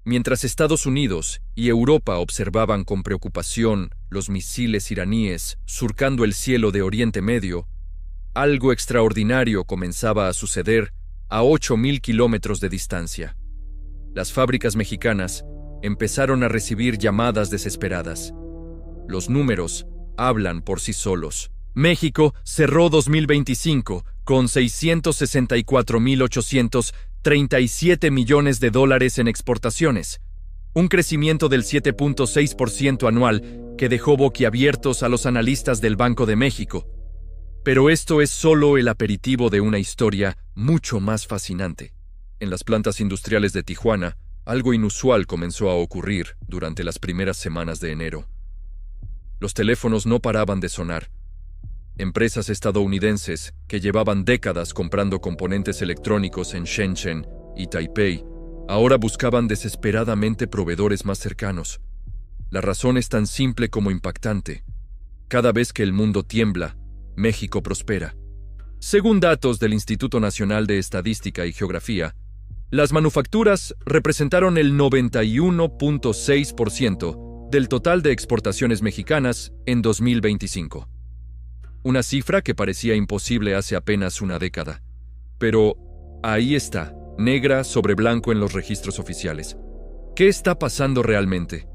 Mientras Estados Unidos y Europa observaban con preocupación los misiles iraníes surcando el cielo de Oriente Medio, algo extraordinario comenzaba a suceder a 8.000 kilómetros de distancia. Las fábricas mexicanas empezaron a recibir llamadas desesperadas. Los números hablan por sí solos. México cerró 2025 con $664.837 millones en exportaciones, un crecimiento del 7.6% anual que dejó boquiabiertos a los analistas del Banco de México. Pero esto es solo el aperitivo de una historia mucho más fascinante. En las plantas industriales de Tijuana, algo inusual comenzó a ocurrir durante las primeras semanas de enero. Los teléfonos no paraban de sonar. Empresas estadounidenses que llevaban décadas comprando componentes electrónicos en Shenzhen y Taipei ahora buscaban desesperadamente proveedores más cercanos. La razón es tan simple como impactante. Cada vez que el mundo tiembla, México prospera. Según datos del Instituto Nacional de Estadística y Geografía, las manufacturas representaron el 91.6% del total de exportaciones mexicanas en 2025. Una cifra que parecía imposible hace apenas una década. Pero ahí está, negra sobre blanco en los registros oficiales. ¿Qué está pasando realmente?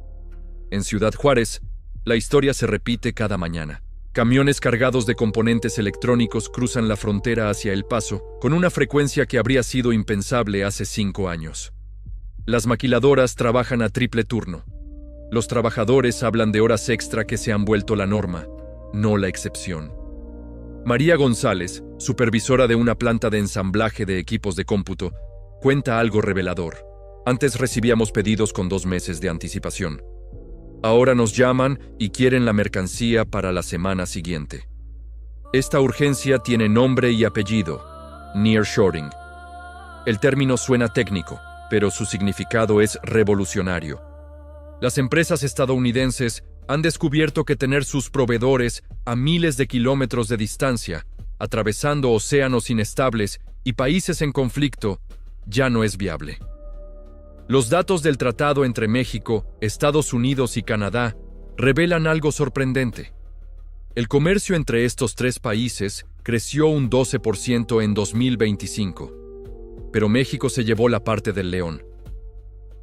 En Ciudad Juárez, la historia se repite cada mañana. Camiones cargados de componentes electrónicos cruzan la frontera hacia El Paso con una frecuencia que habría sido impensable hace 5 años. Las maquiladoras trabajan a triple turno. Los trabajadores hablan de horas extra que se han vuelto la norma, no la excepción. María González, supervisora de una planta de ensamblaje de equipos de cómputo, cuenta algo revelador. Antes recibíamos pedidos con 2 meses de anticipación. Ahora nos llaman y quieren la mercancía para la semana siguiente. Esta urgencia tiene nombre y apellido: nearshoring. El término suena técnico, pero su significado es revolucionario. Las empresas estadounidenses han descubierto que tener sus proveedores a miles de kilómetros de distancia, atravesando océanos inestables y países en conflicto, ya no es viable. Los datos del tratado entre México, Estados Unidos y Canadá revelan algo sorprendente. El comercio entre estos 3 países creció un 12% en 2025, pero México se llevó la parte del león.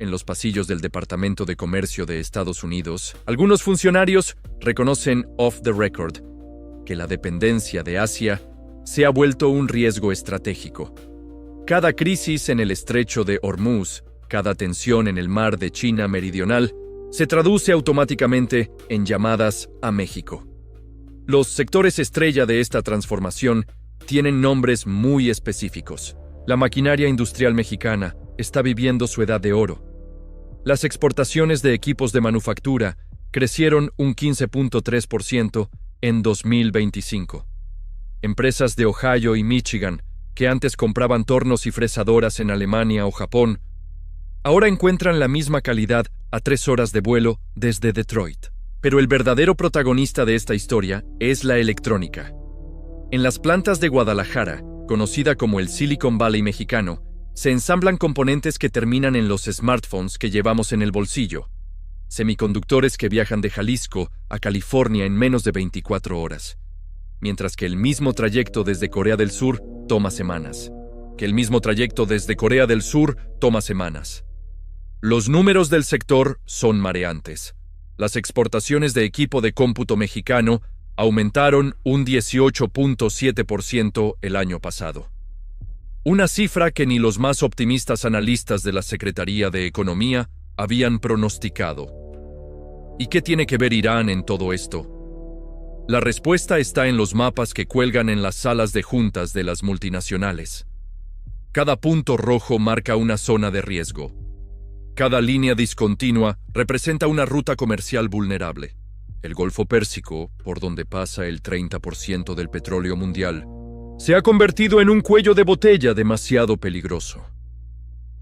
En los pasillos del Departamento de Comercio de Estados Unidos, algunos funcionarios reconocen off the record que la dependencia de Asia se ha vuelto un riesgo estratégico. Cada crisis en el estrecho de Hormuz, cada tensión en el mar de China Meridional, se traduce automáticamente en llamadas a México. Los sectores estrella de esta transformación tienen nombres muy específicos. La maquinaria industrial mexicana está viviendo su edad de oro. Las exportaciones de equipos de manufactura crecieron un 15.3% en 2025. Empresas de Ohio y Michigan, que antes compraban tornos y fresadoras en Alemania o Japón, ahora encuentran la misma calidad a 3 horas de vuelo desde Detroit. Pero el verdadero protagonista de esta historia es la electrónica. En las plantas de Guadalajara, conocida como el Silicon Valley mexicano, se ensamblan componentes que terminan en los smartphones que llevamos en el bolsillo, semiconductores que viajan de Jalisco a California en menos de 24 horas, mientras que el mismo trayecto desde Corea del Sur toma semanas. Los números del sector son mareantes. Las exportaciones de equipo de cómputo mexicano aumentaron un 18.7% el año pasado. Una cifra que ni los más optimistas analistas de la Secretaría de Economía habían pronosticado. ¿Y qué tiene que ver Irán en todo esto? La respuesta está en los mapas que cuelgan en las salas de juntas de las multinacionales. Cada punto rojo marca una zona de riesgo. Cada línea discontinua representa una ruta comercial vulnerable. El Golfo Pérsico, por donde pasa el 30% del petróleo mundial, se ha convertido en un cuello de botella demasiado peligroso.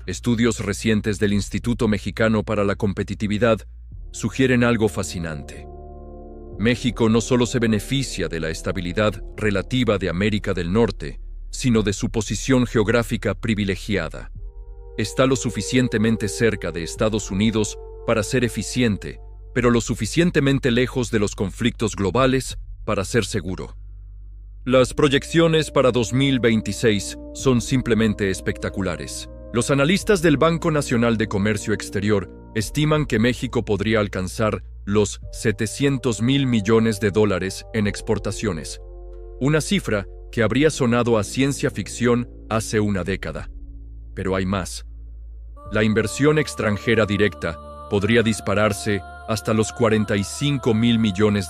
Estudios recientes del Instituto Mexicano para la Competitividad sugieren algo fascinante. México no solo se beneficia de la estabilidad relativa de América del Norte, sino de su posición geográfica privilegiada. está lo suficientemente cerca de Estados Unidos para ser eficiente, pero lo suficientemente lejos de los conflictos globales para ser seguro. Las proyecciones para 2026 son simplemente espectaculares. Los analistas del Banco Nacional de Comercio Exterior estiman que México podría alcanzar los $700,000 millones en exportaciones, una cifra que habría sonado a ciencia ficción hace una década. Pero hay más. La inversión extranjera directa podría dispararse hasta los $45,000 millones.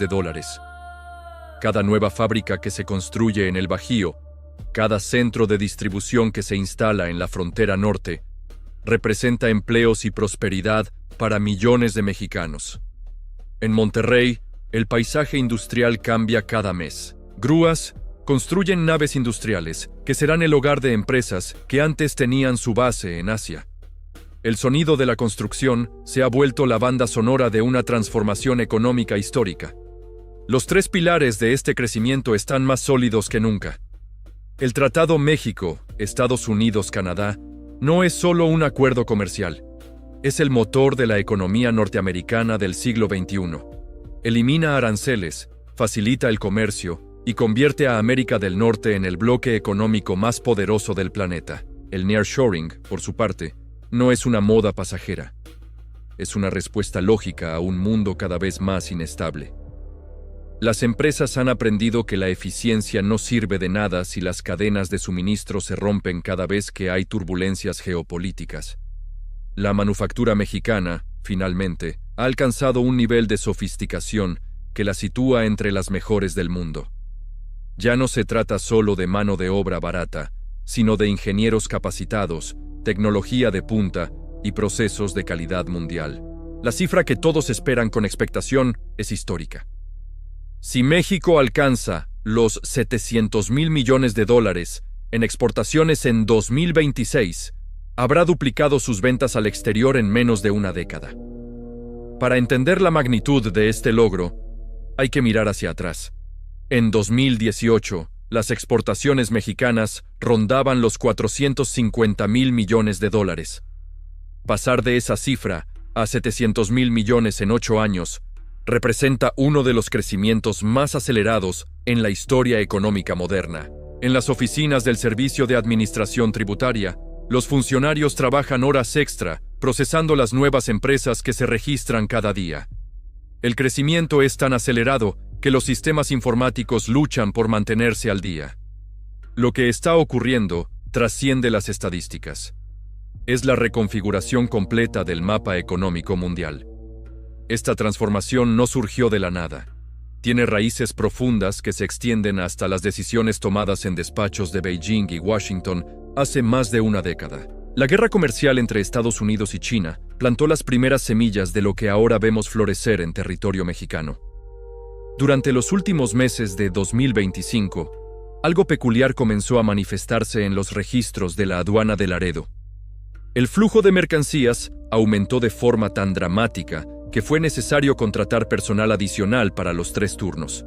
Cada nueva fábrica que se construye en el Bajío, cada centro de distribución que se instala en la frontera norte, representa empleos y prosperidad para millones de mexicanos. En Monterrey, el paisaje industrial cambia cada mes. Grúas construyen naves industriales que serán el hogar de empresas que antes tenían su base en Asia. El sonido de la construcción se ha vuelto la banda sonora de una transformación económica histórica. Los tres pilares de este crecimiento están más sólidos que nunca. El Tratado México, Estados Unidos, Canadá, no es solo un acuerdo comercial. Es el motor de la economía norteamericana del siglo XXI. Elimina aranceles, facilita el comercio y convierte a América del Norte en el bloque económico más poderoso del planeta. El nearshoring, por su parte, no es una moda pasajera. Es una respuesta lógica a un mundo cada vez más inestable. Las empresas han aprendido que la eficiencia no sirve de nada si las cadenas de suministro se rompen cada vez que hay turbulencias geopolíticas. La manufactura mexicana, finalmente, ha alcanzado un nivel de sofisticación que la sitúa entre las mejores del mundo. Ya no se trata solo de mano de obra barata, sino de ingenieros capacitados, tecnología de punta y procesos de calidad mundial. La cifra que todos esperan con expectación es histórica. Si México alcanza los $700,000 millones en exportaciones en 2026, habrá duplicado sus ventas al exterior en menos de una década. Para entender la magnitud de este logro, hay que mirar hacia atrás. En 2018, las exportaciones mexicanas rondaban los $450,000 millones. Pasar de esa cifra a $700,000 millones en 8 años representa uno de los crecimientos más acelerados en la historia económica moderna. En las oficinas del Servicio de Administración Tributaria, los funcionarios trabajan horas extra procesando las nuevas empresas que se registran cada día. El crecimiento es tan acelerado que los sistemas informáticos luchan por mantenerse al día. Lo que está ocurriendo trasciende las estadísticas. Es la reconfiguración completa del mapa económico mundial. Esta transformación no surgió de la nada. Tiene raíces profundas que se extienden hasta las decisiones tomadas en despachos de Beijing y Washington hace más de una década. La guerra comercial entre Estados Unidos y China plantó las primeras semillas de lo que ahora vemos florecer en territorio mexicano. Durante los últimos meses de 2025, algo peculiar comenzó a manifestarse en los registros de la aduana de Laredo. El flujo de mercancías aumentó de forma tan dramática que fue necesario contratar personal adicional para los 3 turnos.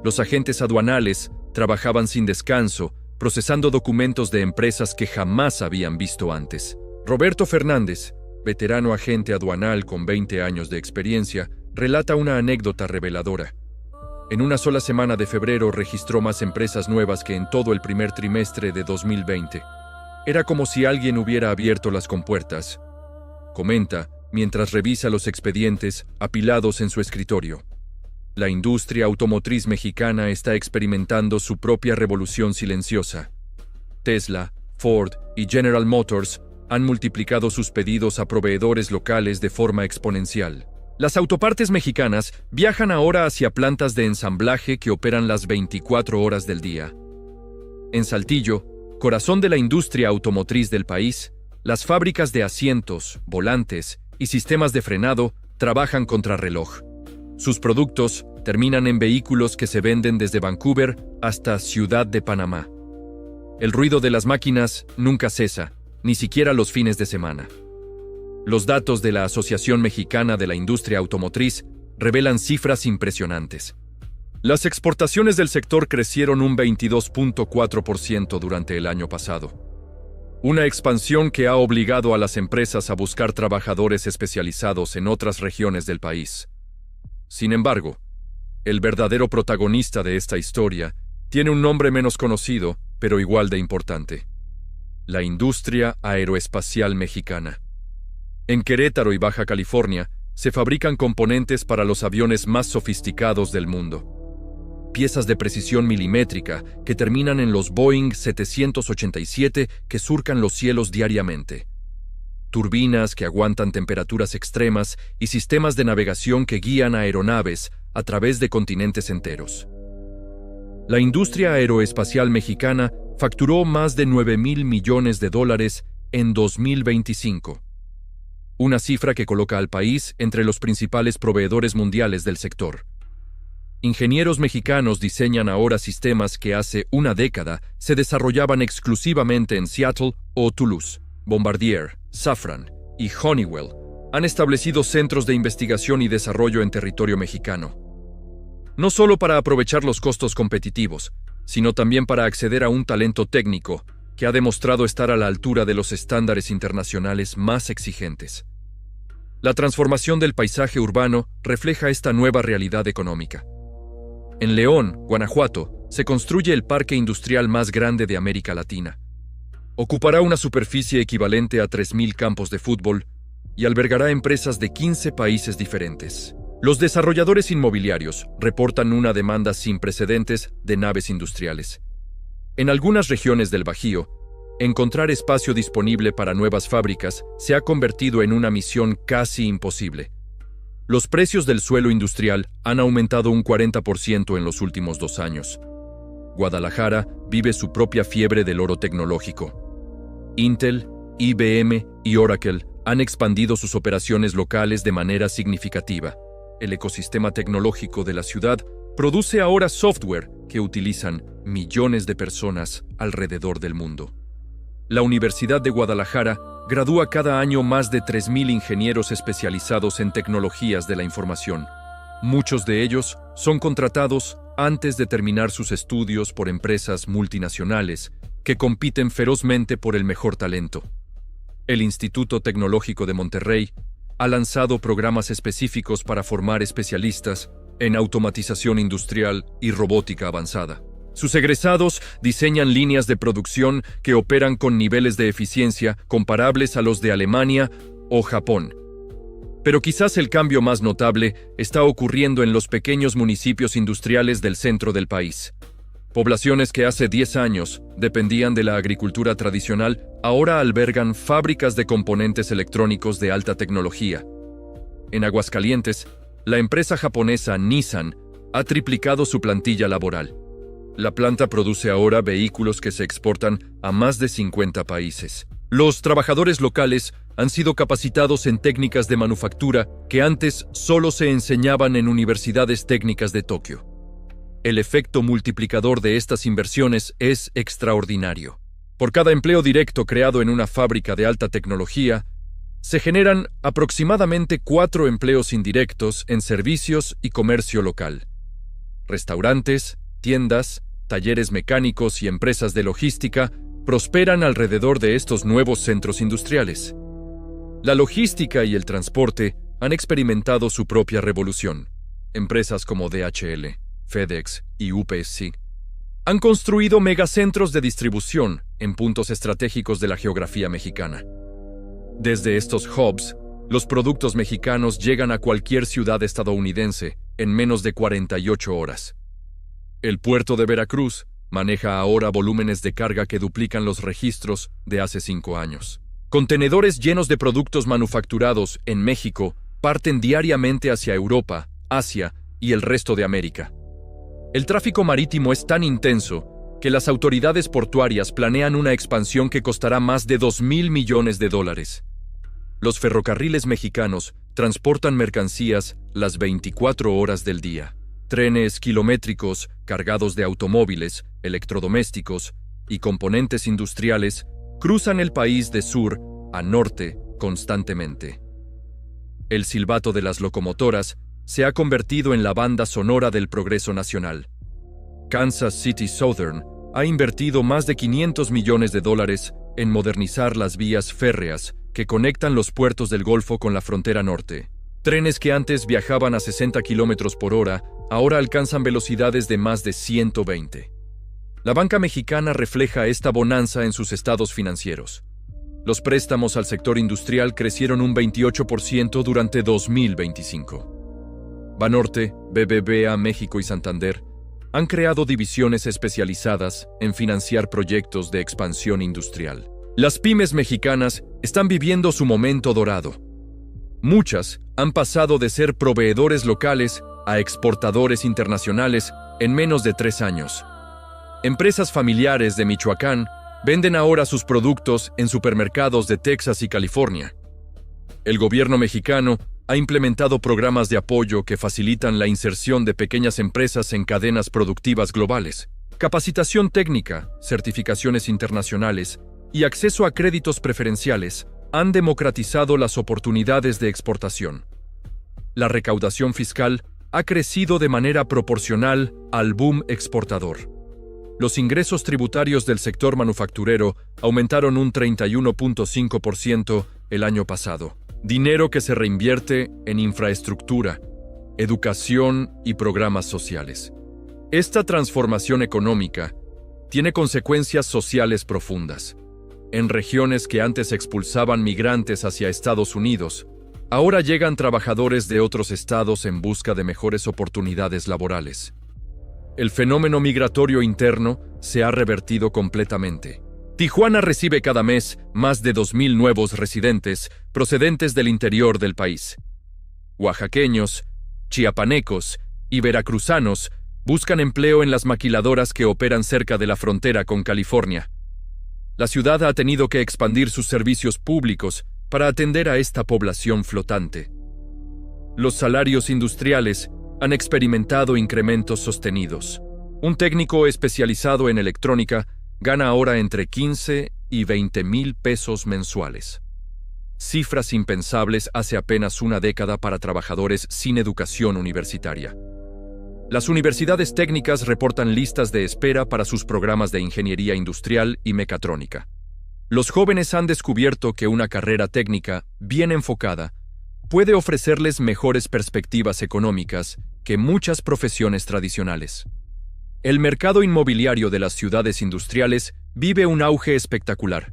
Los agentes aduanales trabajaban sin descanso, procesando documentos de empresas que jamás habían visto antes. Roberto Fernández, veterano agente aduanal con 20 años de experiencia, relata una anécdota reveladora. En una sola semana de febrero registró más empresas nuevas que en todo el primer trimestre de 2020. Era como si alguien hubiera abierto las compuertas. Comenta, mientras revisa los expedientes apilados en su escritorio. La industria automotriz mexicana está experimentando su propia revolución silenciosa. Tesla, Ford y General Motors han multiplicado sus pedidos a proveedores locales de forma exponencial. Las autopartes mexicanas viajan ahora hacia plantas de ensamblaje que operan las 24 horas del día. En Saltillo, corazón de la industria automotriz del país, las fábricas de asientos, volantes y sistemas de frenado trabajan contrarreloj. Sus productos terminan en vehículos que se venden desde Vancouver hasta Ciudad de Panamá. El ruido de las máquinas nunca cesa, ni siquiera los fines de semana. Los datos de la Asociación Mexicana de la Industria Automotriz revelan cifras impresionantes. Las exportaciones del sector crecieron un 22.4% durante el año pasado. Una expansión que ha obligado a las empresas a buscar trabajadores especializados en otras regiones del país. Sin embargo, el verdadero protagonista de esta historia tiene un nombre menos conocido, pero igual de importante: la industria aeroespacial mexicana. En Querétaro y Baja California se fabrican componentes para los aviones más sofisticados del mundo. Piezas de precisión milimétrica que terminan en los Boeing 787 que surcan los cielos diariamente. Turbinas que aguantan temperaturas extremas y sistemas de navegación que guían aeronaves a través de continentes enteros. La industria aeroespacial mexicana facturó más de $9,000 millones en 2025. Una cifra que coloca al país entre los principales proveedores mundiales del sector. Ingenieros mexicanos diseñan ahora sistemas que hace una década se desarrollaban exclusivamente en Seattle o Toulouse. Bombardier, Safran y Honeywell han establecido centros de investigación y desarrollo en territorio mexicano. No solo para aprovechar los costos competitivos, sino también para acceder a un talento técnico que ha demostrado estar a la altura de los estándares internacionales más exigentes. La transformación del paisaje urbano refleja esta nueva realidad económica. En León, Guanajuato, se construye el parque industrial más grande de América Latina. Ocupará una superficie equivalente a 3,000 campos de fútbol y albergará empresas de 15 países diferentes. Los desarrolladores inmobiliarios reportan una demanda sin precedentes de naves industriales. En algunas regiones del Bajío, encontrar espacio disponible para nuevas fábricas se ha convertido en una misión casi imposible. Los precios del suelo industrial han aumentado un 40% en los últimos 2 años. Guadalajara vive su propia fiebre del oro tecnológico. Intel, IBM y Oracle han expandido sus operaciones locales de manera significativa. El ecosistema tecnológico de la ciudad produce ahora software que utilizan millones de personas alrededor del mundo. La Universidad de Guadalajara gradúa cada año más de 3,000 ingenieros especializados en tecnologías de la información. Muchos de ellos son contratados antes de terminar sus estudios por empresas multinacionales que compiten ferozmente por el mejor talento. El Instituto Tecnológico de Monterrey ha lanzado programas específicos para formar especialistas en automatización industrial y robótica avanzada. Sus egresados diseñan líneas de producción que operan con niveles de eficiencia comparables a los de Alemania o Japón. Pero quizás el cambio más notable está ocurriendo en los pequeños municipios industriales del centro del país. Poblaciones que hace 10 años dependían de la agricultura tradicional ahora albergan fábricas de componentes electrónicos de alta tecnología. En Aguascalientes, la empresa japonesa Nissan ha triplicado su plantilla laboral. La planta produce ahora vehículos que se exportan a más de 50 países. Los trabajadores locales han sido capacitados en técnicas de manufactura que antes solo se enseñaban en universidades técnicas de Tokio. El efecto multiplicador de estas inversiones es extraordinario. Por cada empleo directo creado en una fábrica de alta tecnología, se generan aproximadamente 4 empleos indirectos en servicios y comercio local. Restaurantes, tiendas, talleres mecánicos y empresas de logística prosperan alrededor de estos nuevos centros industriales. La logística y el transporte han experimentado su propia revolución. Empresas como DHL, FedEx y UPS han construido megacentros de distribución en puntos estratégicos de la geografía mexicana. Desde estos hubs, los productos mexicanos llegan a cualquier ciudad estadounidense en menos de 48 horas. El puerto de Veracruz maneja ahora volúmenes de carga que duplican los registros de hace 5 años. Contenedores llenos de productos manufacturados en México parten diariamente hacia Europa, Asia y el resto de América. El tráfico marítimo es tan intenso que las autoridades portuarias planean una expansión que costará más de $2,000 millones. Los ferrocarriles mexicanos transportan mercancías las 24 horas del día. Trenes kilométricos cargados de automóviles, electrodomésticos y componentes industriales cruzan el país de sur a norte constantemente. El silbato de las locomotoras se ha convertido en la banda sonora del progreso nacional. Kansas City Southern ha invertido más de $500 millones en modernizar las vías férreas que conectan los puertos del Golfo con la frontera norte. Trenes que antes viajaban a 60 kilómetros por hora, ahora alcanzan velocidades de más de 120. La banca mexicana refleja esta bonanza en sus estados financieros. Los préstamos al sector industrial crecieron un 28% durante 2025. Banorte, BBVA México y Santander han creado divisiones especializadas en financiar proyectos de expansión industrial. Las pymes mexicanas están viviendo su momento dorado. Muchas han pasado de ser proveedores locales a exportadores internacionales en menos de 3 años. Empresas familiares de Michoacán venden ahora sus productos en supermercados de Texas y California. El gobierno mexicano ha implementado programas de apoyo que facilitan la inserción de pequeñas empresas en cadenas productivas globales. Capacitación técnica, certificaciones internacionales y acceso a créditos preferenciales han democratizado las oportunidades de exportación. La recaudación fiscal ha crecido de manera proporcional al boom exportador. Los ingresos tributarios del sector manufacturero aumentaron un 31.5% el año pasado. Dinero que se reinvierte en infraestructura, educación y programas sociales. Esta transformación económica tiene consecuencias sociales profundas. En regiones que antes expulsaban migrantes hacia Estados Unidos, ahora llegan trabajadores de otros estados en busca de mejores oportunidades laborales. El fenómeno migratorio interno se ha revertido completamente. Tijuana recibe cada mes más de 2,000 nuevos residentes procedentes del interior del país. Oaxaqueños, chiapanecos y veracruzanos buscan empleo en las maquiladoras que operan cerca de la frontera con California. La ciudad ha tenido que expandir sus servicios públicos para atender a esta población flotante. Los salarios industriales han experimentado incrementos sostenidos. Un técnico especializado en electrónica gana ahora entre 15 y 20,000 pesos mensuales. Cifras impensables hace apenas una década para trabajadores sin educación universitaria. Las universidades técnicas reportan listas de espera para sus programas de ingeniería industrial y mecatrónica. Los jóvenes han descubierto que una carrera técnica bien enfocada puede ofrecerles mejores perspectivas económicas que muchas profesiones tradicionales. El mercado inmobiliario de las ciudades industriales vive un auge espectacular.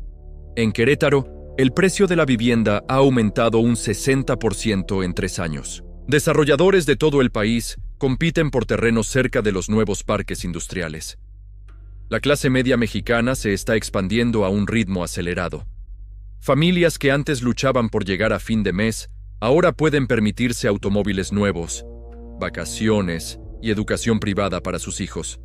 En Querétaro, el precio de la vivienda ha aumentado un 60% en 3 años. Desarrolladores de todo el país compiten por terrenos cerca de los nuevos parques industriales. La clase media mexicana se está expandiendo a un ritmo acelerado. Familias que antes luchaban por llegar a fin de mes, ahora pueden permitirse automóviles nuevos, vacaciones y educación privada para sus hijos.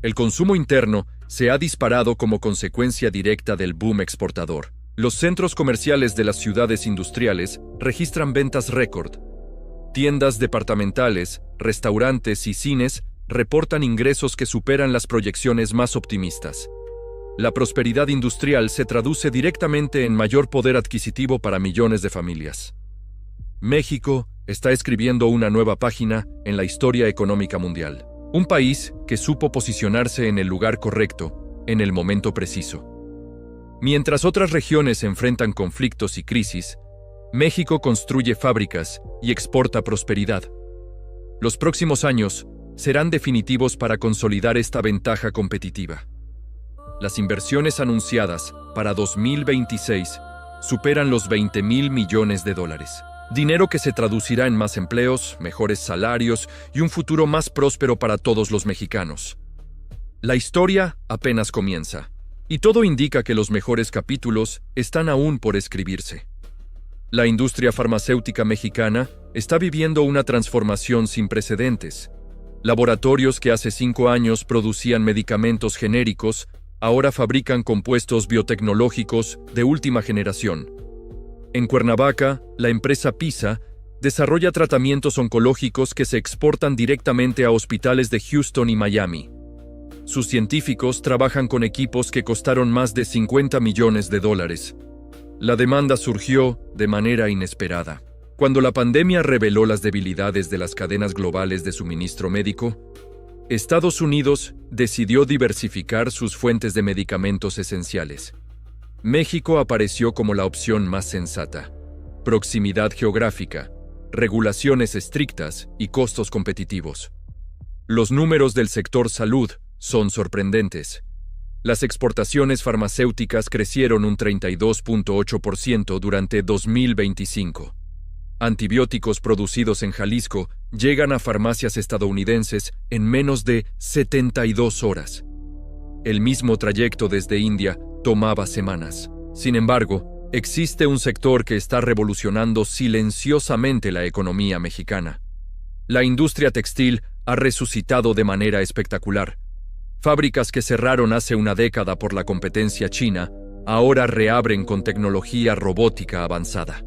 El consumo interno se ha disparado como consecuencia directa del boom exportador. Los centros comerciales de las ciudades industriales registran ventas récord. Tiendas departamentales, restaurantes y cines reportan ingresos que superan las proyecciones más optimistas. La prosperidad industrial se traduce directamente en mayor poder adquisitivo para millones de familias. México está escribiendo una nueva página en la historia económica mundial. Un país que supo posicionarse en el lugar correcto, en el momento preciso. Mientras otras regiones enfrentan conflictos y crisis, México construye fábricas y exporta prosperidad. Los próximos años serán definitivos para consolidar esta ventaja competitiva. Las inversiones anunciadas para 2026 superan los 20,000 millones de dólares. Dinero que se traducirá en más empleos, mejores salarios y un futuro más próspero para todos los mexicanos. La historia apenas comienza, y todo indica que los mejores capítulos están aún por escribirse. La industria farmacéutica mexicana está viviendo una transformación sin precedentes. Laboratorios que hace 5 años producían medicamentos genéricos, ahora fabrican compuestos biotecnológicos de última generación. En Cuernavaca, la empresa PISA desarrolla tratamientos oncológicos que se exportan directamente a hospitales de Houston y Miami. Sus científicos trabajan con equipos que costaron más de 50 millones de dólares. La demanda surgió de manera inesperada. Cuando la pandemia reveló las debilidades de las cadenas globales de suministro médico, Estados Unidos decidió diversificar sus fuentes de medicamentos esenciales. México apareció como la opción más sensata. Proximidad geográfica, regulaciones estrictas y costos competitivos. Los números del sector salud son sorprendentes. Las exportaciones farmacéuticas crecieron un 32.8% durante 2025. Antibióticos producidos en Jalisco llegan a farmacias estadounidenses en menos de 72 horas. El mismo trayecto desde India tomaba semanas. Sin embargo, existe un sector que está revolucionando silenciosamente la economía mexicana. La industria textil ha resucitado de manera espectacular. Fábricas que cerraron hace una década por la competencia china, ahora reabren con tecnología robótica avanzada.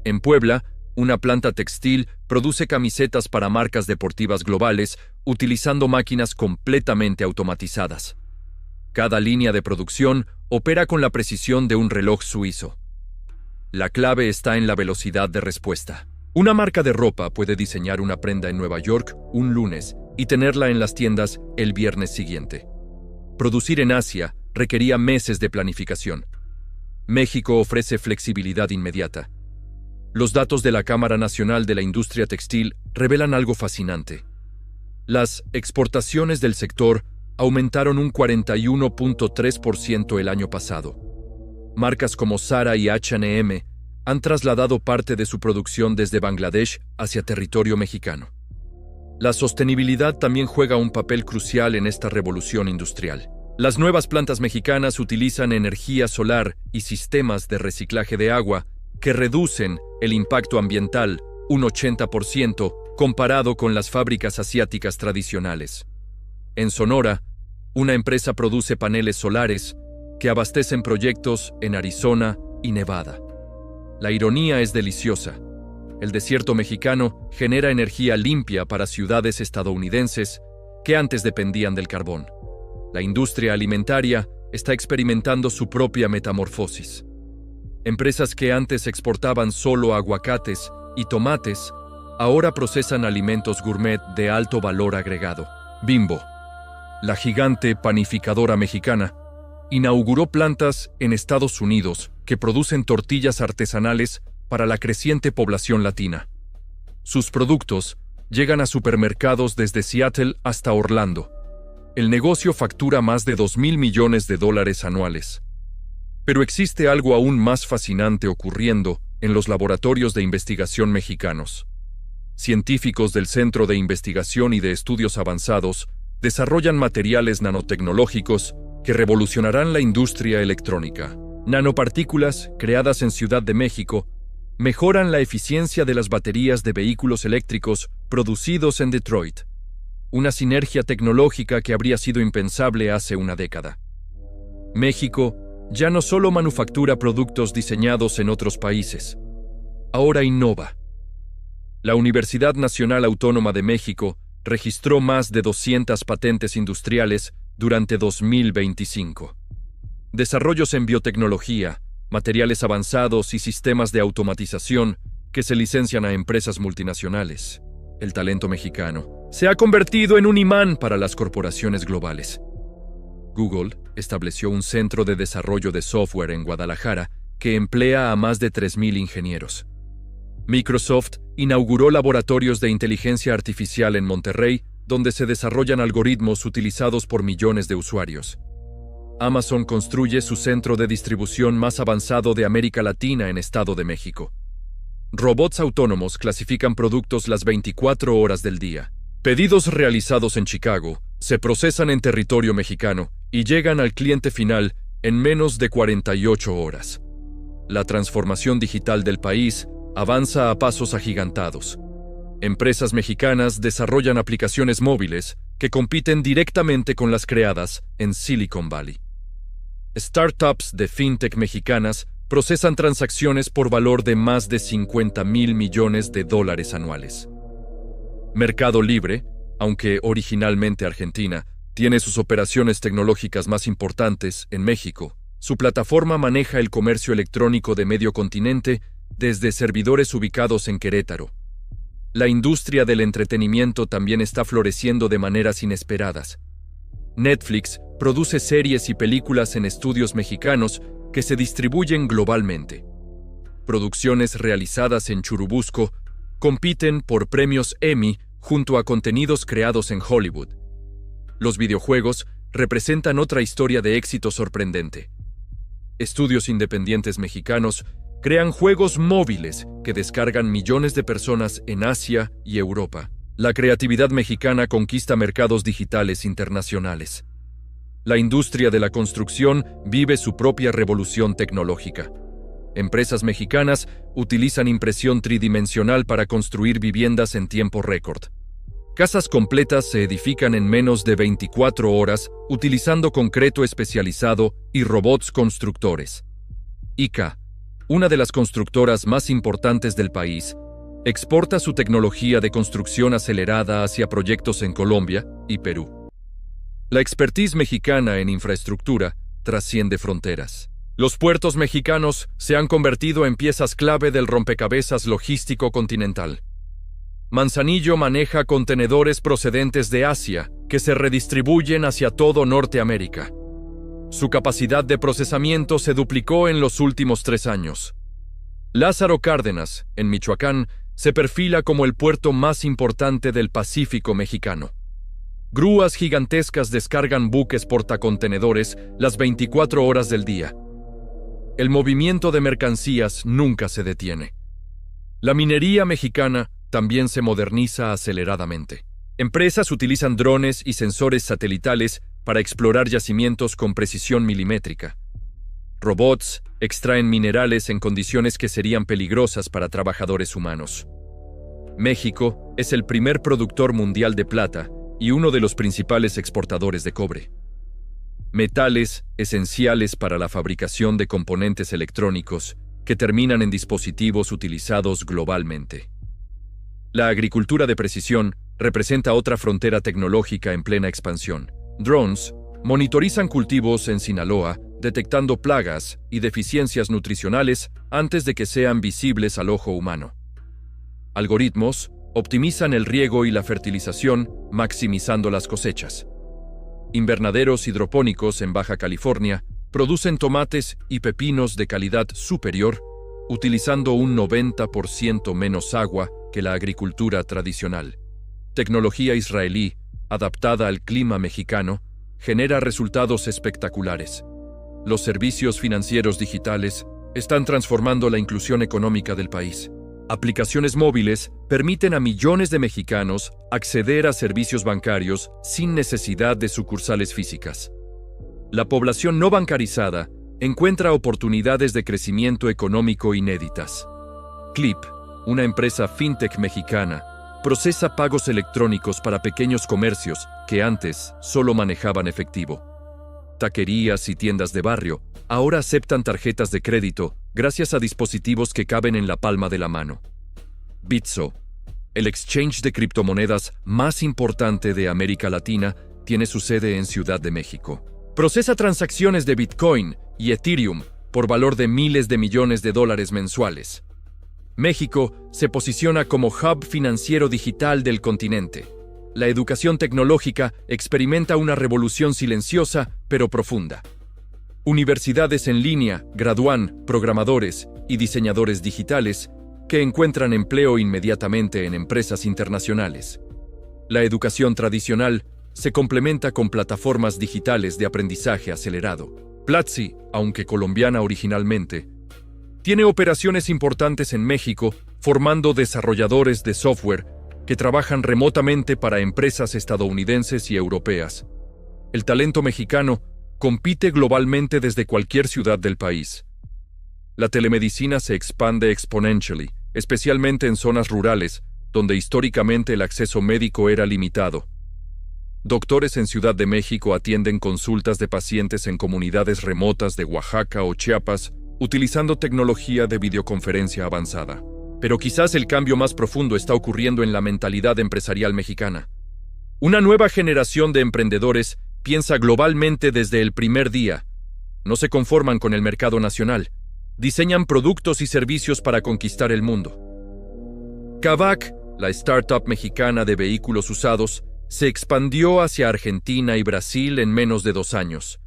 En Puebla, una planta textil produce camisetas para marcas deportivas globales utilizando máquinas completamente automatizadas. Cada línea de producción opera con la precisión de un reloj suizo. La clave está en la velocidad de respuesta. Una marca de ropa puede diseñar una prenda en Nueva York un lunes y tenerla en las tiendas el viernes siguiente. Producir en Asia requería meses de planificación. México ofrece flexibilidad inmediata. Los datos de la Cámara Nacional de la Industria Textil revelan algo fascinante. Las exportaciones del sector aumentaron un 41.3% el año pasado. Marcas como Zara y H&M han trasladado parte de su producción desde Bangladesh hacia territorio mexicano. La sostenibilidad también juega un papel crucial en esta revolución industrial. Las nuevas plantas mexicanas utilizan energía solar y sistemas de reciclaje de agua que reducen el impacto ambiental un 80% comparado con las fábricas asiáticas tradicionales. En Sonora, una empresa produce paneles solares que abastecen proyectos en Arizona y Nevada. La ironía es deliciosa. El desierto mexicano genera energía limpia para ciudades estadounidenses que antes dependían del carbón. La industria alimentaria está experimentando su propia metamorfosis. Empresas que antes exportaban solo aguacates y tomates, ahora procesan alimentos gourmet de alto valor agregado. Bimbo, la gigante panificadora mexicana, inauguró plantas en Estados Unidos que producen tortillas artesanales para la creciente población latina. Sus productos llegan a supermercados desde Seattle hasta Orlando. El negocio factura más de $2,000 millones anuales. Pero existe algo aún más fascinante ocurriendo en los laboratorios de investigación mexicanos. Científicos del Centro de Investigación y de Estudios Avanzados desarrollan materiales nanotecnológicos que revolucionarán la industria electrónica. Nanopartículas, creadas en Ciudad de México, mejoran la eficiencia de las baterías de vehículos eléctricos producidos en Detroit. Una sinergia tecnológica que habría sido impensable hace una década. México ya no solo manufactura productos diseñados en otros países, ahora innova. La Universidad Nacional Autónoma de México registró más de 200 patentes industriales durante 2025. Desarrollos en biotecnología, materiales avanzados y sistemas de automatización que se licencian a empresas multinacionales. El talento mexicano se ha convertido en un imán para las corporaciones globales. Google estableció un centro de desarrollo de software en Guadalajara que emplea a más de 3,000 ingenieros. Microsoft inauguró laboratorios de inteligencia artificial en Monterrey, donde se desarrollan algoritmos utilizados por millones de usuarios. Amazon construye su centro de distribución más avanzado de América Latina en Estado de México. Robots autónomos clasifican productos las 24 horas del día. Pedidos realizados en Chicago se procesan en territorio mexicano y llegan al cliente final en menos de 48 horas. La transformación digital del país avanza a pasos agigantados. Empresas mexicanas desarrollan aplicaciones móviles que compiten directamente con las creadas en Silicon Valley. Startups de fintech mexicanas procesan transacciones por valor de más de $50,000 millones anuales. Mercado Libre, aunque originalmente argentina, tiene sus operaciones tecnológicas más importantes en México. Su plataforma maneja el comercio electrónico de medio continente desde servidores ubicados en Querétaro. La industria del entretenimiento también está floreciendo de maneras inesperadas. Netflix produce series y películas en estudios mexicanos que se distribuyen globalmente. Producciones realizadas en Churubusco compiten por premios Emmy junto a contenidos creados en Hollywood. Los videojuegos representan otra historia de éxito sorprendente. Estudios independientes mexicanos crean juegos móviles que descargan millones de personas en Asia y Europa. La creatividad mexicana conquista mercados digitales internacionales. La industria de la construcción vive su propia revolución tecnológica. Empresas mexicanas utilizan impresión tridimensional para construir viviendas en tiempo récord. Casas completas se edifican en menos de 24 horas utilizando concreto especializado y robots constructores. ICA, una de las constructoras más importantes del país, exporta su tecnología de construcción acelerada hacia proyectos en Colombia y Perú. La expertise mexicana en infraestructura trasciende fronteras. Los puertos mexicanos se han convertido en piezas clave del rompecabezas logístico continental. Manzanillo maneja contenedores procedentes de Asia que se redistribuyen hacia todo Norteamérica. Su capacidad de procesamiento se duplicó en los últimos 3 años. Lázaro Cárdenas, en Michoacán, se perfila como el puerto más importante del Pacífico mexicano. Grúas gigantescas descargan buques portacontenedores las 24 horas del día. El movimiento de mercancías nunca se detiene. La minería mexicana también se moderniza aceleradamente. Empresas utilizan drones y sensores satelitales para explorar yacimientos con precisión milimétrica. Robots extraen minerales en condiciones que serían peligrosas para trabajadores humanos. México es el primer productor mundial de plata y uno de los principales exportadores de cobre. Metales esenciales para la fabricación de componentes electrónicos que terminan en dispositivos utilizados globalmente. La agricultura de precisión representa otra frontera tecnológica en plena expansión. Drones monitorizan cultivos en Sinaloa, detectando plagas y deficiencias nutricionales antes de que sean visibles al ojo humano. Algoritmos optimizan el riego y la fertilización, maximizando las cosechas. Invernaderos hidropónicos en Baja California producen tomates y pepinos de calidad superior, utilizando un 90% menos agua que la agricultura tradicional. Tecnología israelí, adaptada al clima mexicano, genera resultados espectaculares. Los servicios financieros digitales están transformando la inclusión económica del país. Aplicaciones móviles permiten a millones de mexicanos acceder a servicios bancarios sin necesidad de sucursales físicas. La población no bancarizada encuentra oportunidades de crecimiento económico inéditas. Clip, una empresa fintech mexicana, procesa pagos electrónicos para pequeños comercios que antes solo manejaban efectivo. Taquerías y tiendas de barrio ahora aceptan tarjetas de crédito gracias a dispositivos que caben en la palma de la mano. Bitso, el exchange de criptomonedas más importante de América Latina, tiene su sede en Ciudad de México. Procesa transacciones de Bitcoin y Ethereum por valor de miles de millones de dólares mensuales. México se posiciona como hub financiero digital del continente. La educación tecnológica experimenta una revolución silenciosa pero profunda. Universidades en línea gradúan programadores y diseñadores digitales que encuentran empleo inmediatamente en empresas internacionales. La educación tradicional se complementa con plataformas digitales de aprendizaje acelerado. Platzi, aunque colombiana originalmente, tiene operaciones importantes en México, formando desarrolladores de software que trabajan remotamente para empresas estadounidenses y europeas. El talento mexicano compite globalmente desde cualquier ciudad del país. La telemedicina se expande exponentially, especialmente en zonas rurales, donde históricamente el acceso médico era limitado. Doctores en Ciudad de México atienden consultas de pacientes en comunidades remotas de Oaxaca o Chiapas, utilizando tecnología de videoconferencia avanzada. Pero quizás el cambio más profundo está ocurriendo en la mentalidad empresarial mexicana. Una nueva generación de emprendedores piensa globalmente desde el primer día. No se conforman con el mercado nacional. Diseñan productos y servicios para conquistar el mundo. Kavak, la startup mexicana de vehículos usados, se expandió hacia Argentina y Brasil en menos de 2 años.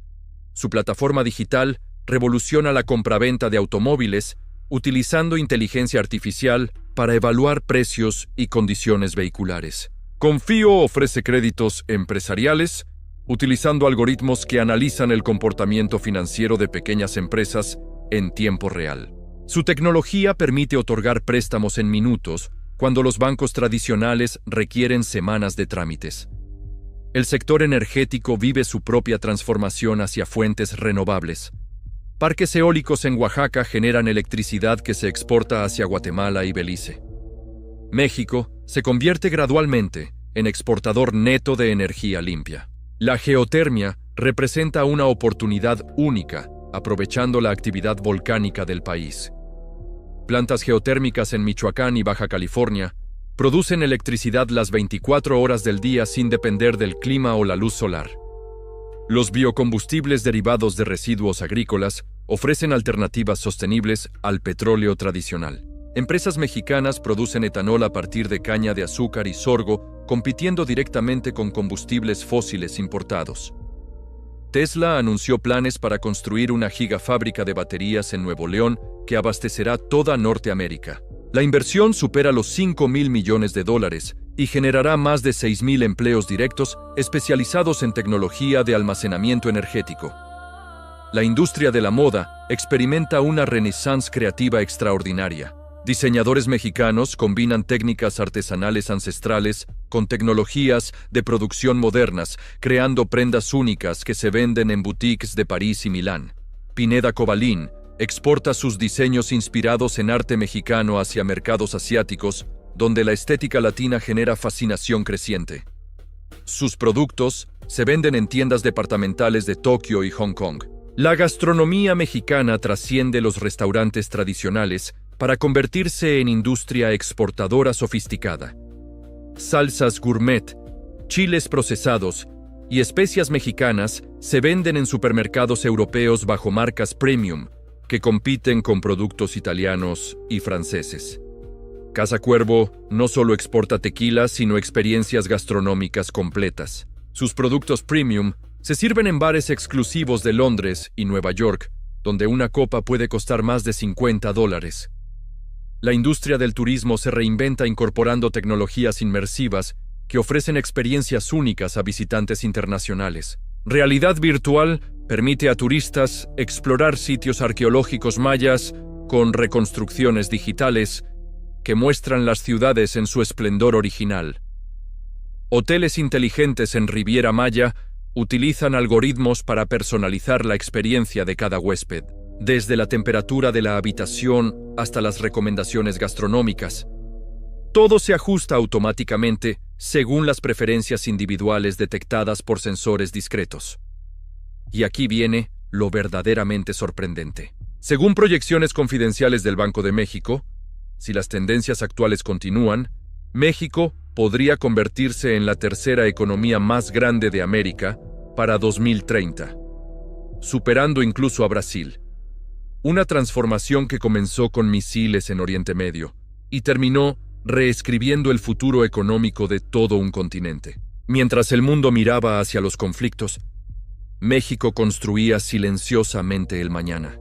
Su plataforma digital revoluciona la compraventa de automóviles utilizando inteligencia artificial para evaluar precios y condiciones vehiculares. Confío ofrece créditos empresariales utilizando algoritmos que analizan el comportamiento financiero de pequeñas empresas en tiempo real. Su tecnología permite otorgar préstamos en minutos cuando los bancos tradicionales requieren semanas de trámites. El sector energético vive su propia transformación hacia fuentes renovables. Parques eólicos en Oaxaca generan electricidad que se exporta hacia Guatemala y Belice. México se convierte gradualmente en exportador neto de energía limpia. La geotermia representa una oportunidad única, aprovechando la actividad volcánica del país. Plantas geotérmicas en Michoacán y Baja California producen electricidad las 24 horas del día sin depender del clima o la luz solar. Los biocombustibles derivados de residuos agrícolas ofrecen alternativas sostenibles al petróleo tradicional. Empresas mexicanas producen etanol a partir de caña de azúcar y sorgo, compitiendo directamente con combustibles fósiles importados. Tesla anunció planes para construir una gigafábrica de baterías en Nuevo León que abastecerá toda Norteamérica. La inversión supera los $5,000 millones y generará más de 6,000 empleos directos especializados en tecnología de almacenamiento energético. La industria de la moda experimenta una renaissance creativa extraordinaria. Diseñadores mexicanos combinan técnicas artesanales ancestrales con tecnologías de producción modernas, creando prendas únicas que se venden en boutiques de París y Milán. Pineda Cobalín exporta sus diseños inspirados en arte mexicano hacia mercados asiáticos, donde la estética latina genera fascinación creciente. Sus productos se venden en tiendas departamentales de Tokio y Hong Kong. La gastronomía mexicana trasciende los restaurantes tradicionales para convertirse en industria exportadora sofisticada. Salsas gourmet, chiles procesados y especias mexicanas se venden en supermercados europeos bajo marcas premium, que compiten con productos italianos y franceses. Casa Cuervo no solo exporta tequila, sino experiencias gastronómicas completas. Sus productos premium se sirven en bares exclusivos de Londres y Nueva York, donde una copa puede costar más de $50. La industria del turismo se reinventa incorporando tecnologías inmersivas que ofrecen experiencias únicas a visitantes internacionales. Realidad virtual permite a turistas explorar sitios arqueológicos mayas con reconstrucciones digitales que muestran las ciudades en su esplendor original. Hoteles inteligentes en Riviera Maya utilizan algoritmos para personalizar la experiencia de cada huésped, desde la temperatura de la habitación hasta las recomendaciones gastronómicas. Todo se ajusta automáticamente según las preferencias individuales detectadas por sensores discretos. Y aquí viene lo verdaderamente sorprendente. Según proyecciones confidenciales del Banco de México, si las tendencias actuales continúan, México podría convertirse en la tercera economía más grande de América para 2030, superando incluso a Brasil. Una transformación que comenzó con misiles en Oriente Medio y terminó reescribiendo el futuro económico de todo un continente. Mientras el mundo miraba hacia los conflictos, México construía silenciosamente el mañana.